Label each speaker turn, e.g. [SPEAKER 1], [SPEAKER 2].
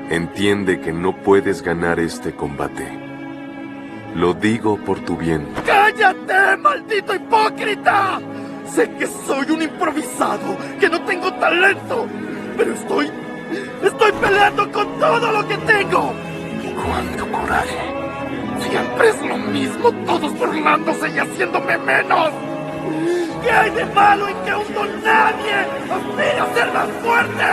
[SPEAKER 1] Entiende que no puedes ganar este combate. Lo digo por tu bien.
[SPEAKER 2] ¡Cállate, maldito hipócrita! Sé que soy un improvisado, que no tengo talento, pero estoy peleando con todo lo que tengo. ¡Cuánto coraje! Siempre es lo mismo, todos burlándose y haciéndome menos. ¿Qué hay de malo en que un don nadie aspire a ser más fuerte?